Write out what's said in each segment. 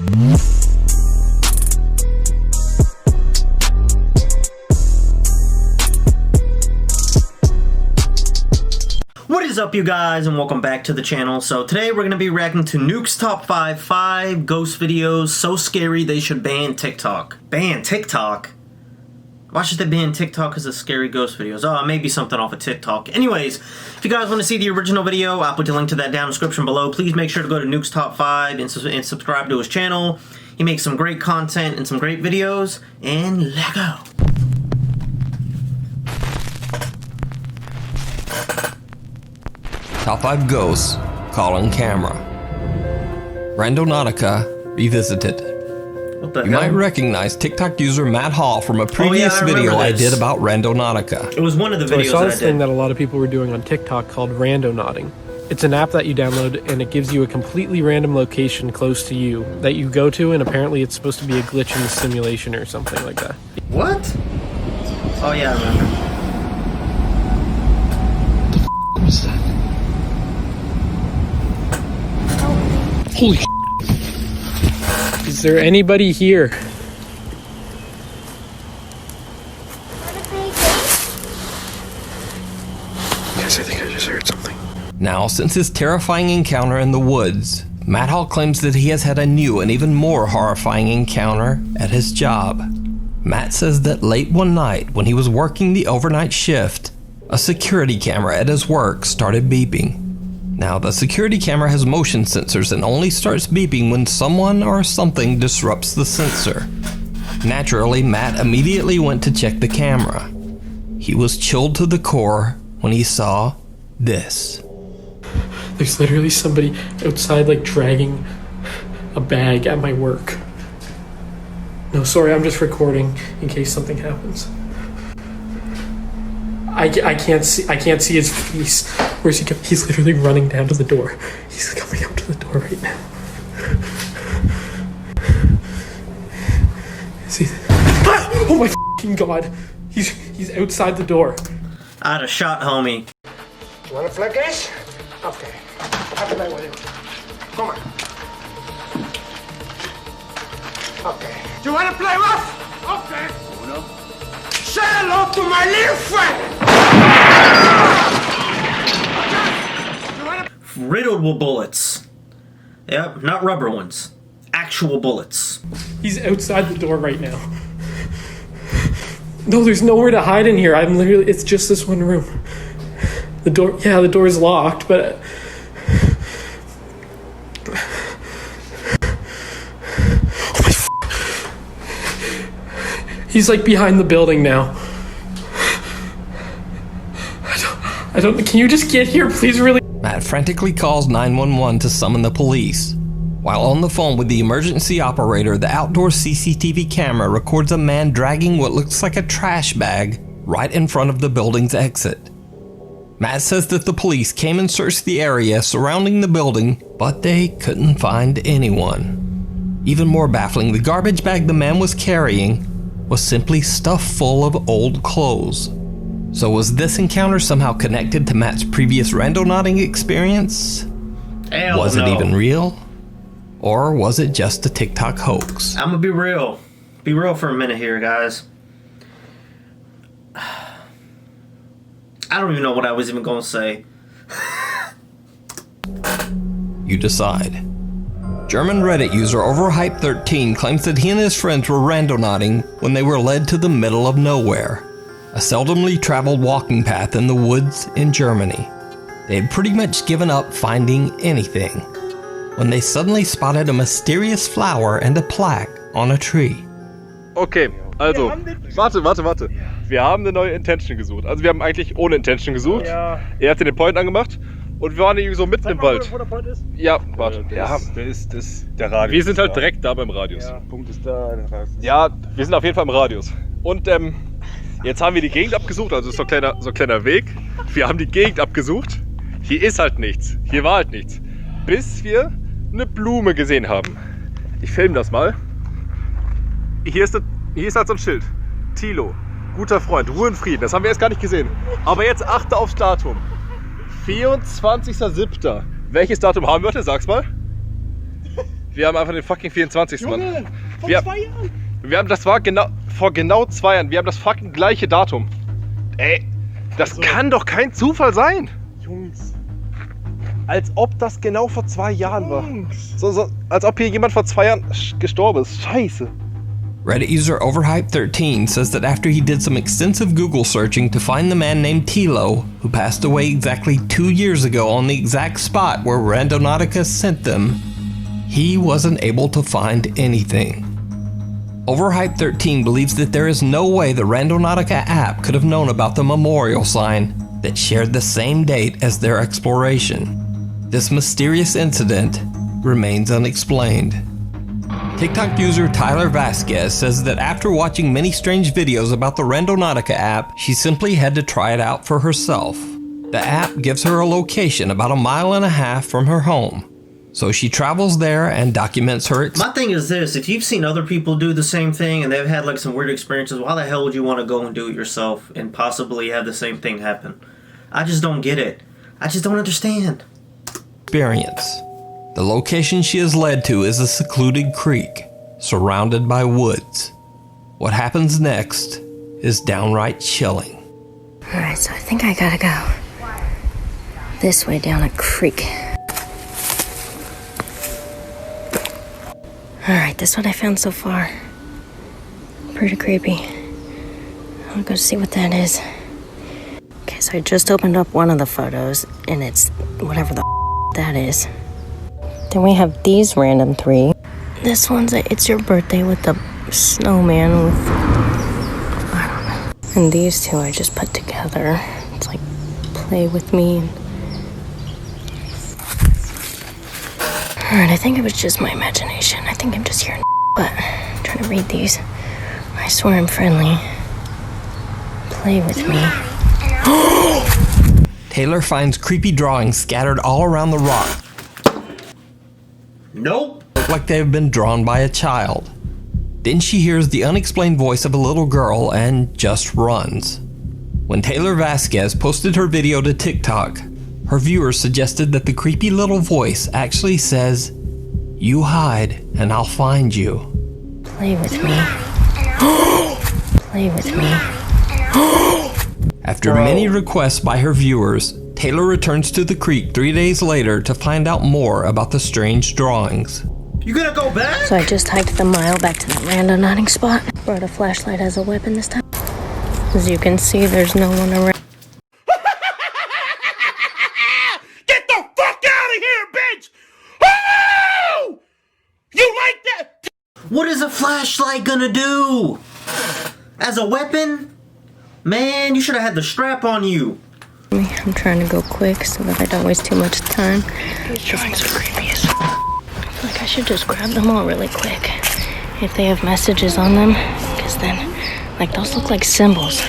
What is up, you guys, and welcome back to the channel. So today we're going to be reacting to Nuke's Top 5 ghost videos so scary they should ban TikTok. Ban TikTok? Why should they ban TikTok because of scary ghost videos? Oh, maybe something off of TikTok. Anyways, if you guys want to see the original video, I'll put the link to that down in the description below. Please make sure to go to Nuke's Top 5 and subscribe to his channel. He makes some great content and some great videos. And let go. Top 5 Ghosts, Calling Camera. Randonautica Revisited. What the You hell? might recognize TikTok user Matt Hall from a previous video I did about Randonautica. It was one of the videos I saw that I this thing did. that a lot of people were doing on TikTok called Randonauting. It's an app that you download and it gives you a completely random location close to you that you go to, and apparently it's supposed to be a glitch in the simulation or something like that. What? Oh yeah, I remember. What was that? Holy shit. Is there anybody here? Yes, I think I just heard something. Now, since his terrifying encounter in the woods, Matt Hall claims that he has had a new and even more horrifying encounter at his job. Matt says that late one night, when he was working the overnight shift, a security camera at his work started beeping. Now, the security camera has motion sensors and only starts beeping when someone or something disrupts the sensor. Naturally, Matt immediately went to check the camera. He was chilled to the core when he saw this. There's literally somebody outside, like, dragging a bag at my work. No, sorry, I'm just recording in case something happens. I can't see his face. Where's he going? He's literally running down to the door. He's coming up to the door right now. See? Oh my fucking god! He's outside the door. I had a shot, homie. You want to play games? Okay. I'll play with you. Come on. Okay. Do you want to play rough? Okay. Uno. Say hello to my little friend! Riddled with bullets. Yep, not rubber ones. Actual bullets. He's outside the door right now. No, there's nowhere to hide in here. It's just this one room. The door is locked, but... Oh my He's like behind the building now. I don't, can you just get here, please, really? Matt frantically calls 911 to summon the police. While on the phone with the emergency operator, the outdoor CCTV camera records a man dragging what looks like a trash bag right in front of the building's exit. Matt says that the police came and searched the area surrounding the building, but they couldn't find anyone. Even more baffling, the garbage bag the man was carrying was simply stuffed full of old clothes. So was this encounter somehow connected to Matt's previous randonauting experience? Hell Was no. it even real? Or was it just a TikTok hoax? I'm gonna be real. Be real for a minute here, guys. I don't even know what I was even gonna say. You decide. German Reddit user Overhype13 claims that he and his friends were randonauting when they were led to the middle of nowhere, a seldomly traveled walking path in the woods in Germany. They had pretty much given up finding anything when they suddenly spotted a mysterious flower and a plaque on a tree. Okay, also, warte. Wir haben eine neue Intention gesucht. Also wir haben eigentlich ohne Intention gesucht. Ja. Er hatte den Point angemacht und wir waren irgendwie so mitten im Wald. Wo der Point ist? Ja, warte. Der Radius. Wir sind halt direkt da beim Radius. Ja, Punkt ist da. Ja, wir sind auf jeden Fall im Radius. Und jetzt haben wir die Gegend abgesucht, also so ein kleiner Weg. Wir haben die Gegend abgesucht. Hier ist halt nichts. Hier war halt nichts. Bis wir eine Blume gesehen haben. Ich filme das mal. Hier ist halt so ein Schild. Thilo, guter Freund, Ruhe und Frieden. Das haben wir erst gar nicht gesehen. Aber jetzt achte aufs Datum. 24.07. Welches Datum haben wir heute? Sag's mal. Wir haben einfach den fucking 24. Mann. Junge, vor Wir- 2 Jahren. Wir haben, das war vor genau 2 Jahren. Wir haben das fucking gleiche Datum. Ey, das Also- kann doch kein Zufall sein. Jungs. Als ob das genau vor 2 Jahren war. Jungs. So, als ob hier jemand vor 2 Jahren gestorben ist. Scheiße. Reddit user Overhype13 says that after he did some extensive Google searching to find the man named Tilo, who passed away exactly 2 years ago on the exact spot where Randonautica sent them, he wasn't able to find anything. Overhype13 believes that there is no way the Randonautica app could have known about the memorial sign that shared the same date as their exploration. This mysterious incident remains unexplained. TikTok user Tyler Vasquez says that after watching many strange videos about the Randonautica app, she simply had to try it out for herself. The app gives her a location about 1.5 miles from her home, so she travels there and documents her My thing is this, if you've seen other people do the same thing and they've had like some weird experiences, why the hell would you want to go and do it yourself and possibly have the same thing happen? I just don't get it. I just don't understand. experience. The location she is led to is a secluded creek, surrounded by woods. What happens next is downright chilling. Alright, so I think I gotta go this way down a creek. Alright, this is what I found so far. Pretty creepy. I'll go see what that is. Okay, so I just opened up one of the photos, and it's whatever the that is. Then we have these random 3. This one's It's Your Birthday with the snowman with, I don't know. And these 2 I just put together. It's like, play with me. Alright, I think it was just my imagination. I think I'm just hearing but I'm trying to read these. I swear I'm friendly. Play with me. Taylor finds creepy drawings scattered all around the rock, Nope. like they have been drawn by a child. Then she hears the unexplained voice of a little girl and just runs. When Taylor Vasquez posted her video to TikTok, her viewers suggested that the creepy little voice actually says, "You hide and I'll find you." Play with me. Play with me. After many requests by her viewers, Taylor returns to the creek 3 days later to find out more about the strange drawings. You gonna go back? So I just hiked the mile back to that random nodding spot. Brought a flashlight as a weapon this time. As you can see, there's no one around. Get the fuck out of here, bitch! Oh! You like that? What is a flashlight gonna do? As a weapon? Man, you should have had the strap on you. I'm trying to go quick so that I don't waste too much time. These drawings are creepy as I feel like I should just grab them all really quick. If they have messages on them, because then, like, those look like symbols.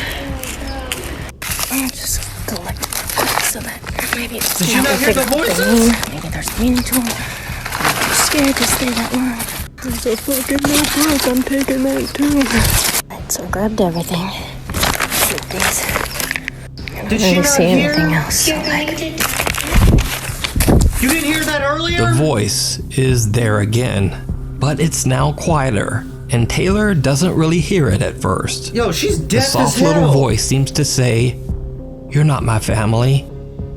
I'll just collect them so that maybe it's Did you not hear the voices? Maybe there's meaning to them. I'm too scared to stay that long. There's a fucking notebook. I'm taking that too. Right, so I grabbed everything. Keep these. I Did don't she really not see hear? anything else. So, like, You didn't hear that earlier? The voice is there again, but it's now quieter, and Taylor doesn't really hear it at first. Yo, she's The deaf as soft hell. little voice seems to say, "You're not my family.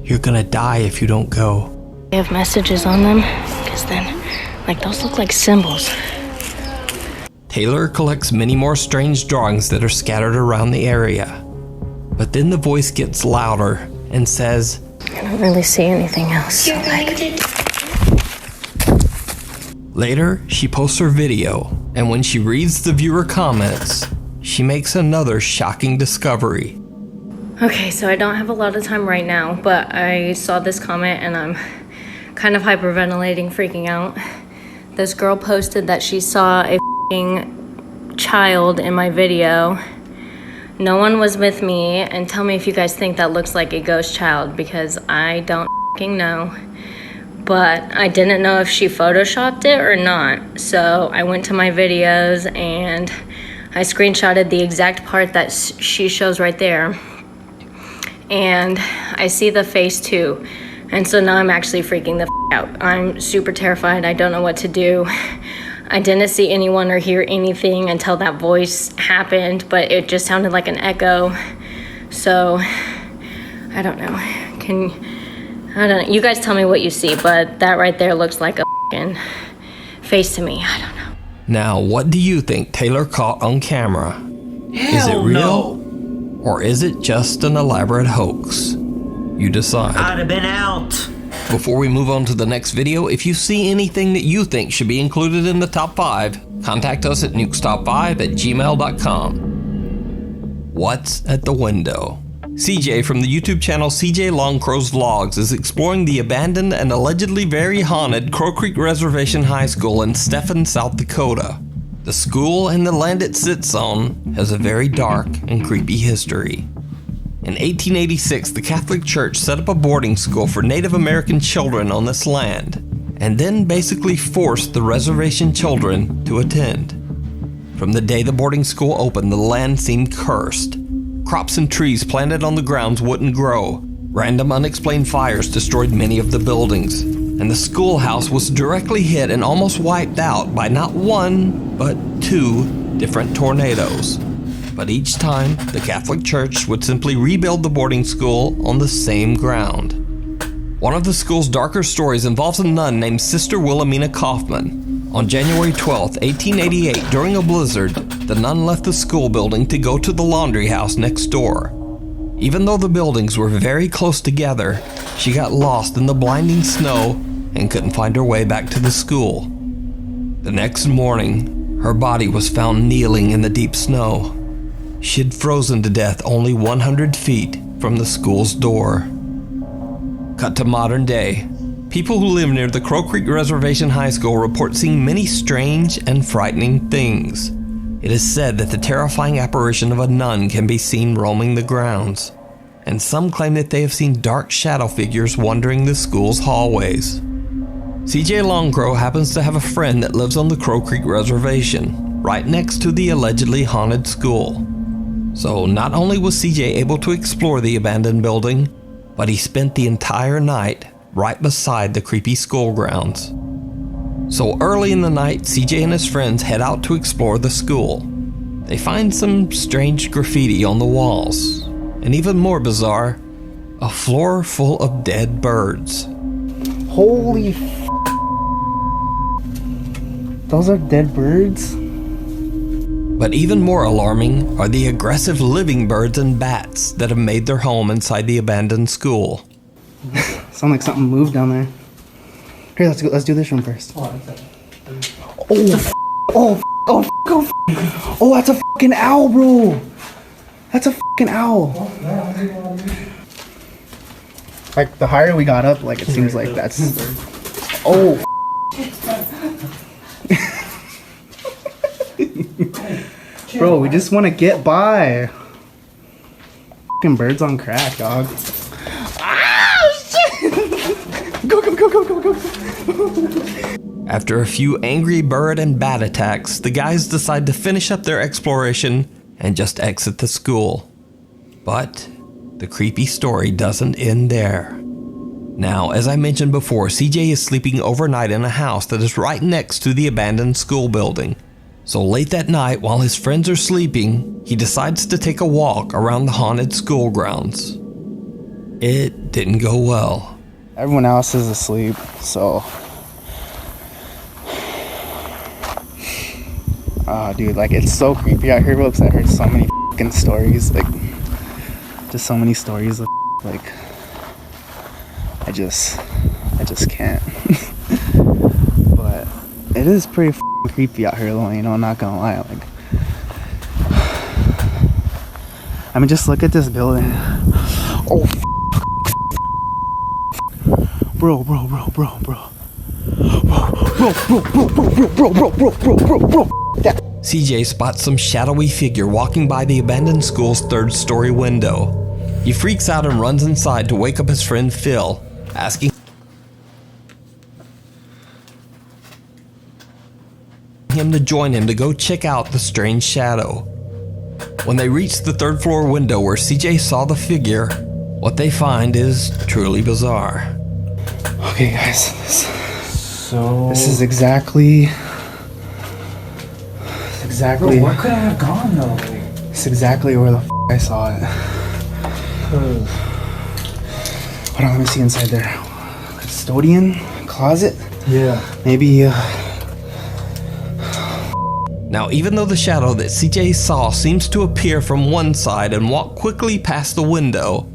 You're gonna die if you don't go." they have messages on them, because then, like, those look like symbols. Taylor collects many more strange drawings that are scattered around the area. But then the voice gets louder and says, I don't really see anything else. So, like, later, she posts her video, and when she reads the viewer comments, she makes another shocking discovery. okay, so I don't have a lot of time right now, but I saw this comment and I'm kind of hyperventilating, freaking out. This girl posted that she saw a f***ing child in my video. No one was with me, and tell me if you guys think that looks like a ghost child, because I don't f***ing know. But I didn't know if she photoshopped it or not. So I went to my videos and I screenshotted the exact part that she shows right there. And I see the face too. And so now I'm actually freaking the out. I'm super terrified. I don't know what to do. I didn't see anyone or hear anything until that voice happened, but it just sounded like an echo. So, I don't know. I don't know. You guys tell me what you see, but that right there looks like a f***ing face to me. I don't know. Now, what do you think Taylor caught on camera? Is it real? Or is it just an elaborate hoax? You decide. I'd have been out. Before we move on to the next video, if you see anything that you think should be included in the top 5, contact us at nukestop5@gmail.com. What's at the window? CJ from the YouTube channel CJ Longcrow's Vlogs is exploring the abandoned and allegedly very haunted Crow Creek Reservation High School in Stephan, South Dakota. The school and the land it sits on has a very dark and creepy history. In 1886, the Catholic Church set up a boarding school for Native American children on this land, and then basically forced the reservation children to attend. From the day the boarding school opened, the land seemed cursed. Crops and trees planted on the grounds wouldn't grow. Random unexplained fires destroyed many of the buildings, and the schoolhouse was directly hit and almost wiped out by not one, but 2 different tornadoes. But each time, the Catholic Church would simply rebuild the boarding school on the same ground. One of the school's darker stories involves a nun named Sister Wilhelmina Kaufman. On January 12, 1888, during a blizzard, the nun left the school building to go to the laundry house next door. Even though the buildings were very close together, she got lost in the blinding snow and couldn't find her way back to the school. The next morning, her body was found kneeling in the deep snow. She'd frozen to death only 100 feet from the school's door. Cut to modern day. People who live near the Crow Creek Reservation High School report seeing many strange and frightening things. It is said that the terrifying apparition of a nun can be seen roaming the grounds, and some claim that they have seen dark shadow figures wandering the school's hallways. CJ Longcrow happens to have a friend that lives on the Crow Creek Reservation, right next to the allegedly haunted school. So not only was CJ able to explore the abandoned building, but he spent the entire night right beside the creepy school grounds. So early in the night, CJ and his friends head out to explore the school. They find some strange graffiti on the walls, and even more bizarre, a floor full of dead birds. Holy f***. Those are dead birds? But even more alarming are the aggressive living birds and bats that have made their home inside the abandoned school. Sound like something moved down there. Here, let's do this one first. Oh, that's a fucking owl, bro. That's a fucking owl. Like, the higher we got up, like, it seems like that's... Oh, bro, we just want to get by. Fucking birds on crack, dog. Ah, shit! Go. After a few angry bird and bat attacks, the guys decide to finish up their exploration and just exit the school. But the creepy story doesn't end there. Now, as I mentioned before, CJ is sleeping overnight in a house that is right next to the abandoned school building. So late that night, while his friends are sleeping, he decides to take a walk around the haunted school grounds. It didn't go well. Everyone else is asleep, so... Oh, dude, like, it's so creepy out here, bro, because I heard so many fucking stories, like, just so many stories of, like, I just can't. But it is pretty fucking creepy out here, though, you know, I'm not gonna lie, like, I mean, just look at this building. Oh, bro. CJ spots some shadowy figure walking by the abandoned school's third-story window. He freaks out and runs inside to wake up his friend Phil, asking him to join him to go check out the strange shadow. When they reach the third-floor window where CJ saw the figure, what they find is truly bizarre. Okay, guys. This is exactly. Bro, where could I have gone though? It's exactly where the I saw it. Hold on, let me see inside there. Custodian closet. Yeah. Maybe. Now, even though the shadow that CJ saw seems to appear from one side and walk quickly past the window,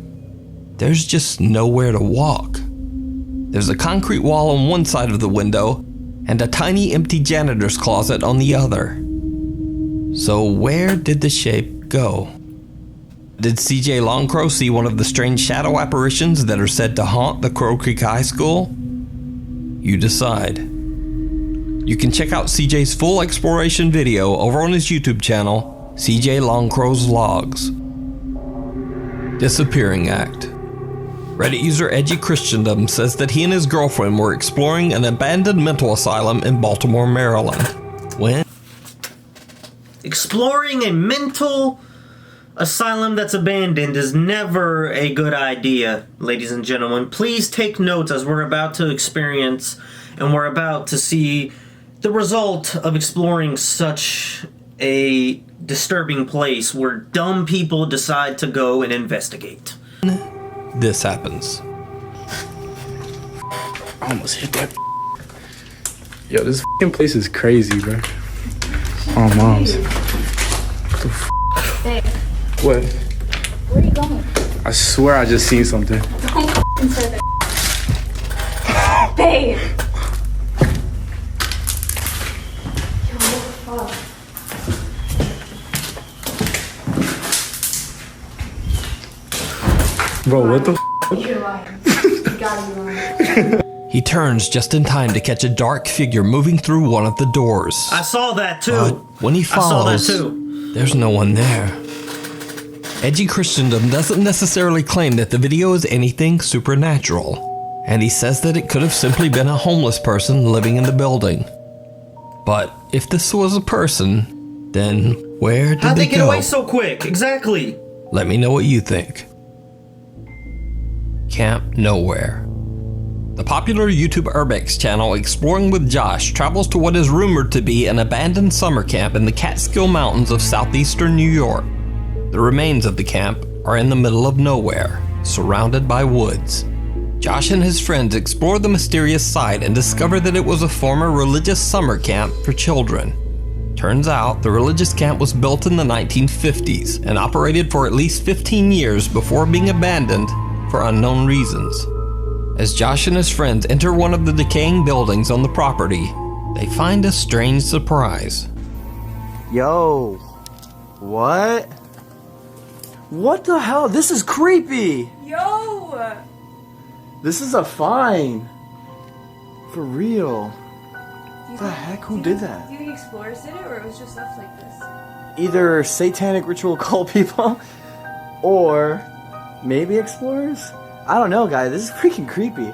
there's just nowhere to walk. There's a concrete wall on one side of the window and a tiny empty janitor's closet on the other. So where did the shape go? Did CJ Longcrow see one of the strange shadow apparitions that are said to haunt the Crow Creek High School? You decide. You can check out CJ's full exploration video over on his YouTube channel, CJ Longcrow's Logs. Disappearing Act. Reddit user Edgy Christendom says that he and his girlfriend were exploring an abandoned mental asylum in Baltimore, Maryland. When? Exploring a mental asylum that's abandoned is never a good idea, ladies and gentlemen. Please take notes as we're about to experience and we're about to see the result of exploring such a disturbing place where dumb people decide to go and investigate. This happens. I almost hit that. Yo, this fucking place is crazy, bro. Oh, moms. Babe, What? where are you going? I swear I just seen something. Don't f***ing say that. Babe! Yo, what the fuck? Bro, what the You're lying. You gotta be lying. He turns just in time to catch a dark figure moving through one of the doors. I saw that too. But when he I saw that follows, too. there's no one there. Edgy Christendom doesn't necessarily claim that the video is anything supernatural, and he says that it could have simply been a homeless person living in the building. But if this was a person, then where did How'd they they get go? away so quick? Exactly. Let me know what you think. Camp Nowhere. The popular YouTube Urbex channel Exploring with Josh travels to what is rumored to be an abandoned summer camp in the Catskill Mountains of southeastern New York. The remains of the camp are in the middle of nowhere, surrounded by woods. Josh and his friends explore the mysterious site and discover that it was a former religious summer camp for children. Turns out the religious camp was built in the 1950s and operated for at least 15 years before being abandoned for unknown reasons. As Josh and his friends enter one of the decaying buildings on the property, they find a strange surprise. Yo, what? What the hell? This is creepy. Yo! This is a fine. For real. What the heck? Who did that? Do you think explorers did it, or it was just left like this? Either satanic ritual cult people, or maybe explorers? I don't know, guys. This is freaking creepy.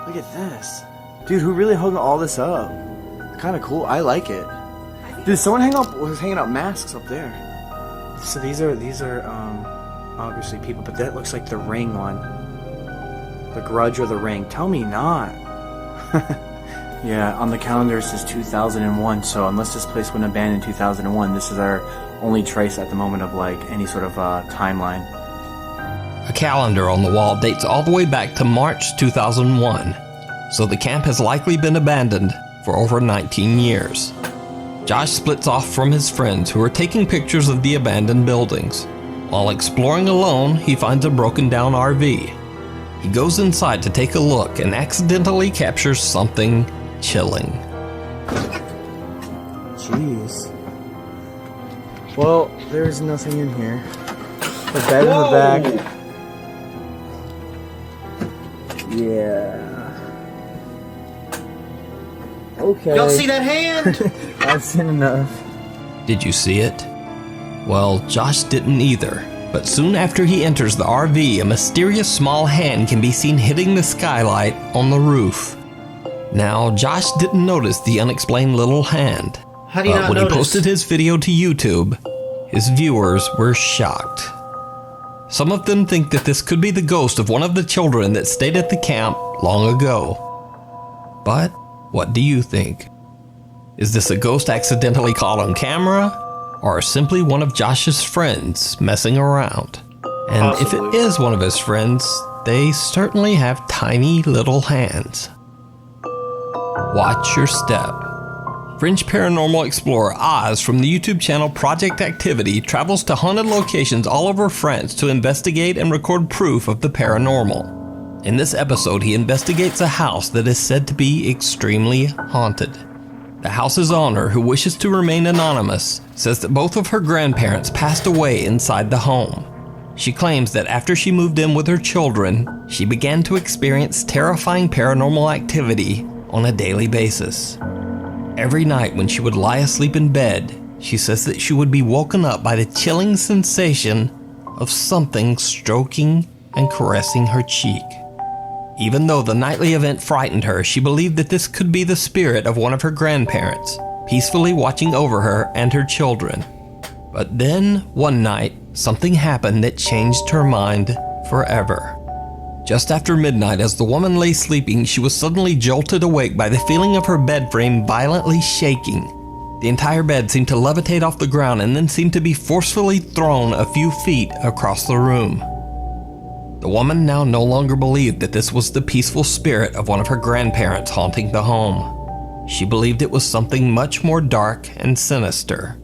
Look at this. Dude, who really hung all this up? Kind of cool. I like it. Dude, someone was hanging up masks up there. So these are obviously people, but that looks like the Ring one. The Grudge or the Ring. Tell me not. Yeah, on the calendar it says 2001, so unless this place went abandoned in 2001, this is our only trace at the moment of like any sort of timeline. A calendar on the wall dates all the way back to March 2001, so the camp has likely been abandoned for over 19 years. Josh splits off from his friends who are taking pictures of the abandoned buildings. While exploring alone, he finds a broken down RV. He goes inside to take a look and accidentally captures something chilling. Jeez. Well, there's nothing in here. The bed in the back. Yeah. Okay. Y'all see that hand? I've seen enough. Did you see it? Well, Josh didn't either. But soon after he enters the RV, a mysterious small hand can be seen hitting the skylight on the roof. Now, Josh didn't notice the unexplained little hand. How do you not when notice? he posted his video to YouTube, his viewers were shocked. Some of them think that this could be the ghost of one of the children that stayed at the camp long ago. But what do you think? Is this a ghost accidentally caught on camera, or simply one of Josh's friends messing around? And Possibly. if it is one of his friends, they certainly have tiny little hands. Watch your step. French paranormal explorer Oz from the YouTube channel Project Activity travels to haunted locations all over France to investigate and record proof of the paranormal. In this episode, he investigates a house that is said to be extremely haunted. The house's owner, who wishes to remain anonymous, says that both of her grandparents passed away inside the home. She claims that after she moved in with her children, she began to experience terrifying paranormal activity on a daily basis. Every night when she would lie asleep in bed, she says that she would be woken up by the chilling sensation of something stroking and caressing her cheek. Even though the nightly event frightened her, she believed that this could be the spirit of one of her grandparents, peacefully watching over her and her children. But then, one night, something happened that changed her mind forever. Just after midnight, as the woman lay sleeping, she was suddenly jolted awake by the feeling of her bed frame violently shaking. The entire bed seemed to levitate off the ground and then seemed to be forcefully thrown a few feet across the room. The woman now no longer believed that this was the peaceful spirit of one of her grandparents haunting the home. She believed it was something much more dark and sinister,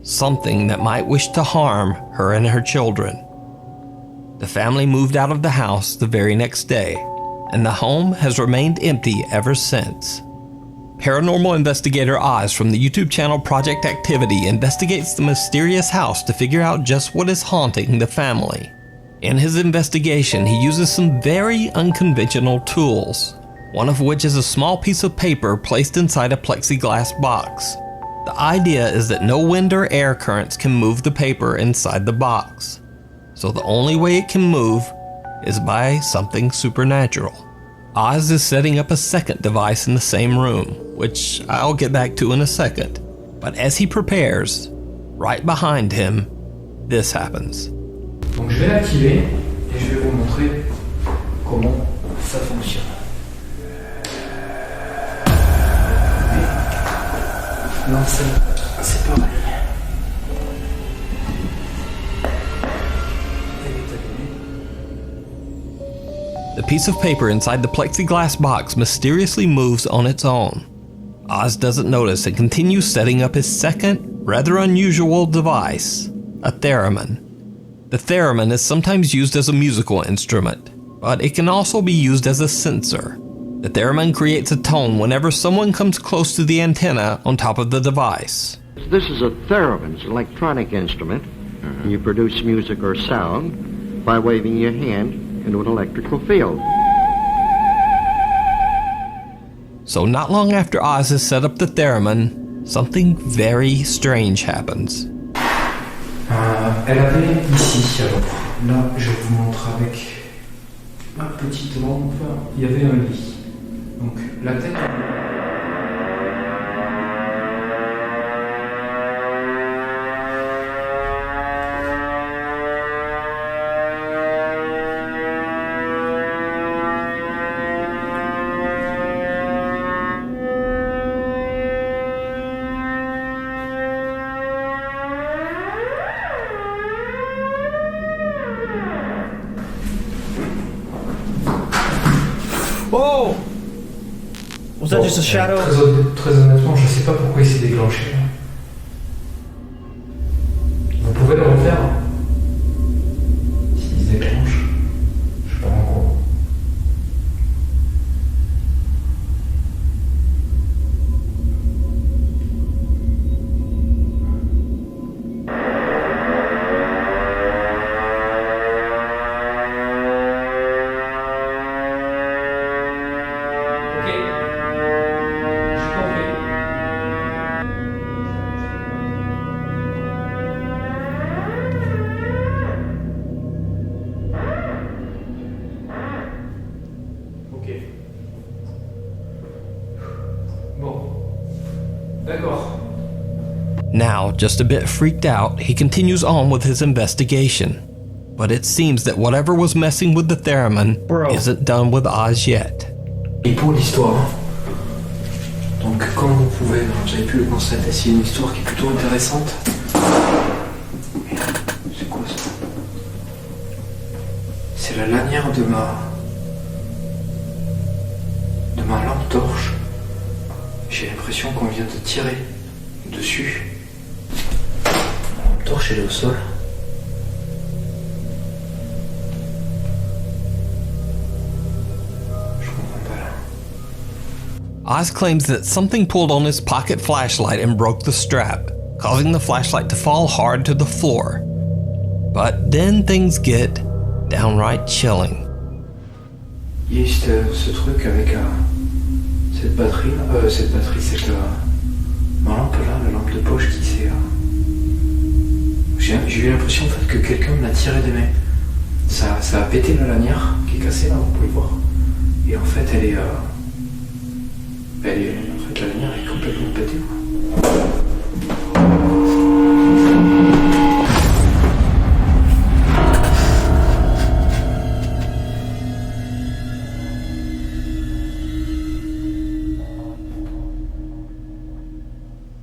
something that might wish to harm her and her children. The family moved out of the house the very next day, and the home has remained empty ever since. Paranormal investigator Oz from the YouTube channel Project Activity investigates the mysterious house to figure out just what is haunting the family. In his investigation, he uses some very unconventional tools, one of which is a small piece of paper placed inside a plexiglass box. The idea is that no wind or air currents can move the paper inside the box, so the only way it can move is by something supernatural. Oz is setting up a second device in the same room, which I'll get back to in a second. But as he prepares, right behind him, this happens. Donc je vais l'activer et je vais vous montrer comment ça fonctionne. Non, c'est pareil. The piece of paper inside the plexiglass box mysteriously moves on its own. Oz doesn't notice and continues setting up his second, rather unusual device, a theremin. The theremin is sometimes used as a musical instrument, but it can also be used as a sensor. The theremin creates a tone whenever someone comes close to the antenna on top of the device. This is a theremin. It's an electronic instrument. And you produce music or sound by waving your hand into an electrical field. So not long after Oz has set up the theremin, something very strange happens. Elle avait ici, alors là je vous montre avec ma petite lampe, il y avait un lit. Donc la tête... Oh! Was that just a shadow? Très honnêtement, je sais pas pourquoi il s'est déclenché. Vous pouvez le refaire? S'il se déclenche, je sais pas en quoi. Now, just a bit freaked out, he continues on with his investigation. But it seems that whatever was messing with the theremin isn't done with Oz yet. Et pour l'histoire, Donc, comme vous avez pu le constater, c'est une histoire qui est plutôt intéressante. C'est quoi ça? C'est la lanière de ma lampe torche. J'ai l'impression qu'on vient de tirer dessus. La lampe torche, elle est au sol. Oz claims that something pulled on his pocket flashlight and broke the strap, causing the flashlight to fall hard to the floor. But then things get downright chilling. Il y a eu ce truc avec cette batterie, ma lampe là, la lampe de poche qui s'est... J'ai eu l'impression en fait que quelqu'un me l'a tiré des mains. Ça a pété la lanière qui est cassée là, vous pouvez voir. Et en fait elle est... en fait la lanière est complètement pétée.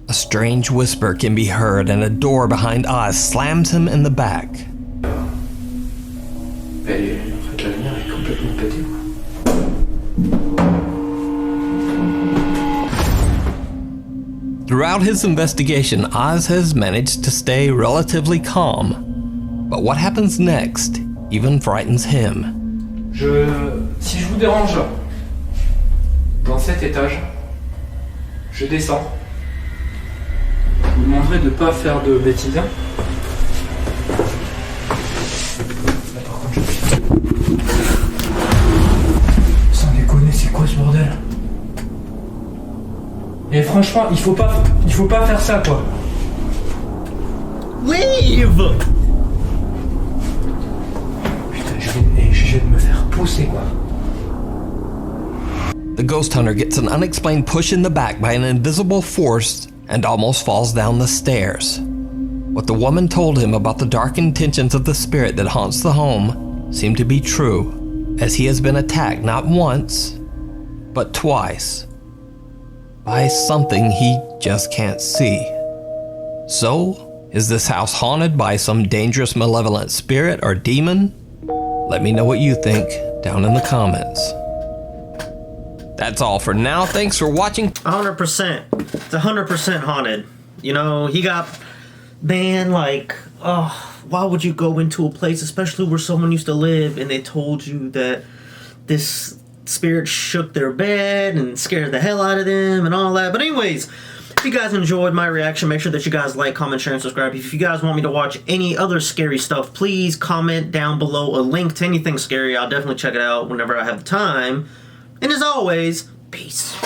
A strange whisper can be heard and a door behind Oz slams him in the back. En fait la lanière est complètement pétée. Throughout his investigation, Oz has managed to stay relatively calm. But what happens next even frightens him. Si je vous dérange dans cet étage, je descends. Je vous demanderai de ne pas faire de bêtises. Là, par contre, sans déconner, c'est quoi ce bordel? Et franchement, il faut pas faire ça, quoi. Leave! Putain, je vais me faire pousser, quoi. The ghost hunter gets an unexplained push in the back by an invisible force and almost falls down the stairs. What the woman told him about the dark intentions of the spirit that haunts the home seem to be true, as he has been attacked not once, but twice, by something he just can't see. So, is this house haunted by some dangerous malevolent spirit or demon? Let me know what you think down in the comments. That's all for now. Thanks for watching. 100%. It's 100% haunted. You know, he got banned, like, oh, why would you go into a place, especially where someone used to live, and they told you that this spirit shook their bed and scared the hell out of them and all that. But anyways, if you guys enjoyed my reaction, make sure that you guys like, comment, share, and subscribe. If you guys want me to watch any other scary stuff, please comment down below a link to anything scary. I'll definitely check it out whenever I have the time. And as always, peace.